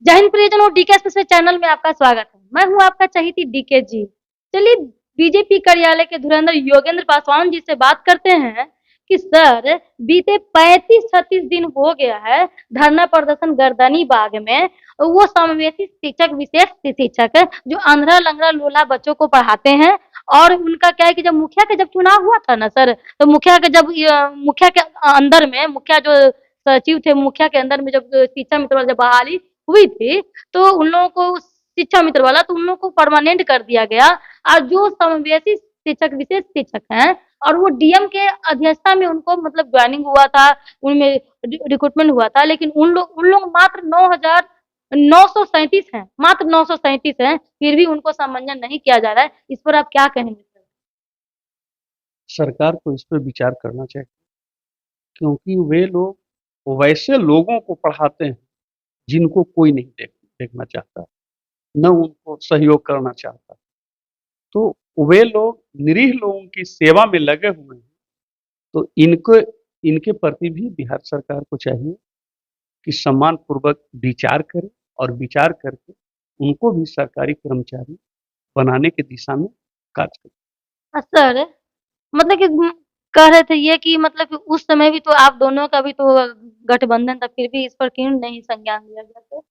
जय हिंद प्रियजनों, DK special channel में आपका स्वागत है। मैं हूं आपका चहेती डीके जी। चलिए बीजेपी कार्यालय के धुरंधर योगेंद्र पासवान जी से बात करते हैं कि सर बीते 35-36 दिन हो गया है धरना प्रदर्शन गर्दनी बाग में। वो समावेशी शिक्षक, विशेष शिक्षक जो अंधरा लंगड़ा लोला बच्चों को पढ़ाते हैं, और उनका क्या है कि जब मुखिया का जब चुनाव हुआ था ना सर, तो मुखिया के अंदर में मुखिया जो सचिव थे, मुखिया के अंदर में जब शिक्षा मित्र वाला जब बहाली हुई थी, तो उन लोगों को शिक्षा मित्र वाला तो उन लोगों को परमानेंट कर दिया गया। और जो समावेशी शिक्षक, विशेष शिक्षक हैं, और वो डीएम के अध्यक्षता में उनको मतलब ज्वाइनिंग हुआ था, उनमें रिक्रूटमेंट हुआ था, लेकिन उन लोग मात्र 9,937 हैं, मात्र 937 हैं, फिर भी उनको समंजन नहीं किया जा रहा है। इस पर आप क्या कहेंगे सर? सरकार को इस पर विचार करना चाहिए, क्योंकि वे लोग वैसे लोगों को पढ़ाते हैं जिनको कोई नहीं देखना चाहता, न उनको सहयोग करना चाहता। तो वे लोग निरीह लोगों की सेवा में लगे हुए हैं। तो इनके प्रति भी बिहार सरकार को चाहिए कि सम्मान पूर्वक विचार करे, और विचार करके उनको भी सरकारी कर्मचारी बनाने की दिशा में कार्य करे। सर मतलब कि कह रहे थे ये कि मतलब कि उस समय भी तो आप दोनों का भी तो गठबंधन था, फिर भी इस पर क्यों नहीं संज्ञान लिया गया सर?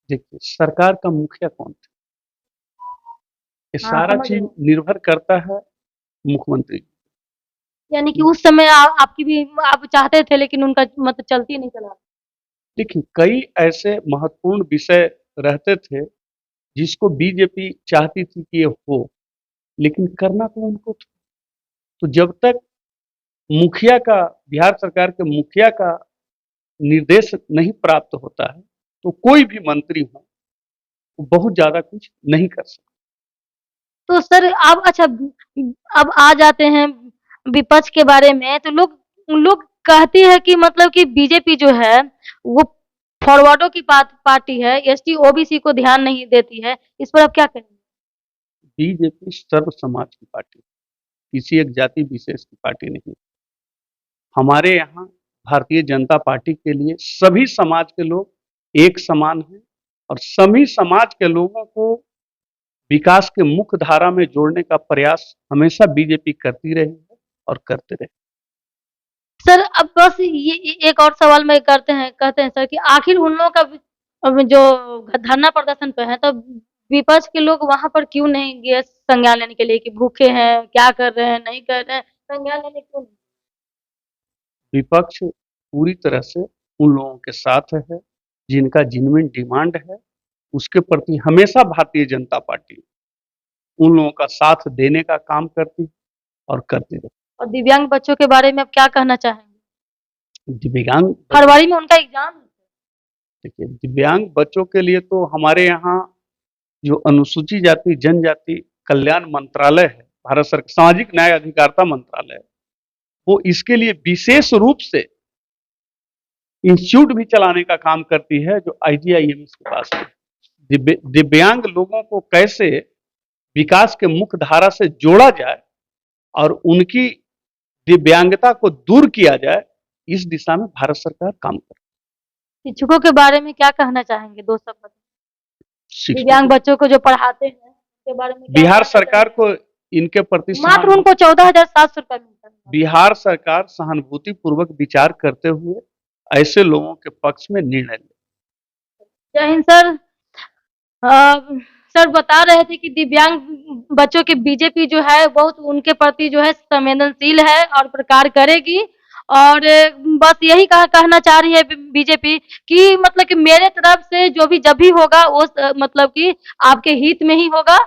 देखिए, सरकार का मुखिया कौन था, ये हाँ, सारा समझ चीज रहे हैं। निर्भर करता है मुख्यमंत्री। यानी कि उस समय आपकी भी आप चाहते थे, लेकिन उनका मतलब चलती नहीं चला। देखिए, कई ऐसे महत्वपूर्ण विषय रहते थे जिसको बीजेपी चाहती थी कि ये हो, लेकिन करना तो उनको था। तो जब तक मुखिया का, बिहार सरकार के मुखिया का निर्देश नहीं प्राप्त होता है, तो कोई भी मंत्री हो वो बहुत ज्यादा कुछ नहीं कर सकता। तो सर आप अच्छा, अब आ जाते हैं विपक्ष के बारे में, तो लोग कहती है कि मतलब कि बीजेपी जो है वो फॉरवर्डों की पार्टी है, एसटी ओबीसी को ध्यान नहीं देती है। इस पर आप क्या कहेंगे? बीजेपी सर्व समाज की पार्टी, किसी एक जाति विशेष की पार्टी नहीं। हमारे यहाँ भारतीय जनता पार्टी के लिए सभी समाज के लोग एक समान हैं, और सभी समाज के लोगों को विकास के मुख्य धारा में जोड़ने का प्रयास हमेशा बीजेपी करती रही है और करते रहे। सर अब बस ये एक और सवाल मैं कहते हैं सर कि आखिर उन लोगों का अब जो धरना प्रदर्शन पे है, तो विपक्ष के लोग वहां पर क्यों नहीं गए संज्ञान लेने के लिए कि भूखे हैं, क्या कर रहे हैं, नहीं कर रहे हैं, संज्ञान लेने क्यों नहीं? विपक्ष पूरी तरह से उन लोगों के साथ है जिनका जेन्युइन डिमांड है। उसके प्रति हमेशा भारतीय जनता पार्टी उन लोगों का साथ देने का काम करती और करती रही। और दिव्यांग बच्चों के बारे में आप क्या कहना चाहेंगे? दिव्यांग फरवरी में उनका एग्जाम है। देखिए, दिव्यांग बच्चों के लिए तो हमारे यहाँ जो अनुसूचित जाति जनजाति कल्याण मंत्रालय है, भारत सरकार सामाजिक न्याय अधिकारिता मंत्रालय, वो इसके लिए विशेष रूप से इंस्टीट्यूट भी चलाने का काम करती है, जो IGIMS के पास है। दिव्यांग लोगों को कैसे विकास के मुख्य धारा से जोड़ा जाए और उनकी दिव्यांगता को दूर किया जाए, इस दिशा में भारत सरकार काम कर रही शिक्षकों के बारे में क्या कहना चाहेंगे? 2 शब्द है। दिव्यांग बच्चों को जो पढ़ाते हैं उसके बारे में क्या बिहार कहना सरकार चाहेंगे? को इनके प्रति मात्र उनको 14,700 रुपए मिलता है। बिहार सरकार सहानुभूति पूर्वक विचार करते हुए ऐसे लोगों के पक्ष में निर्णय ले। जय हिंद सर। सर बता रहे थे कि दिव्यांग बच्चों के बीजेपी जो है बहुत उनके प्रति जो है संवेदनशील है और प्रकार करेगी, और बस यही कहना चाह रही है बीजेपी कि मतलब कि मेरे तरफ से जो भी जब भी होगा वो मतलब कि आपके हित में ही होगा।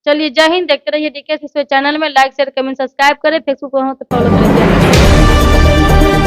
चलिए जय हिंद। देखते रहिए डीके चैनल में। लाइक शेयर कमेंट सब्सक्राइब करें। फेसबुक पर हो तो फॉलो करें।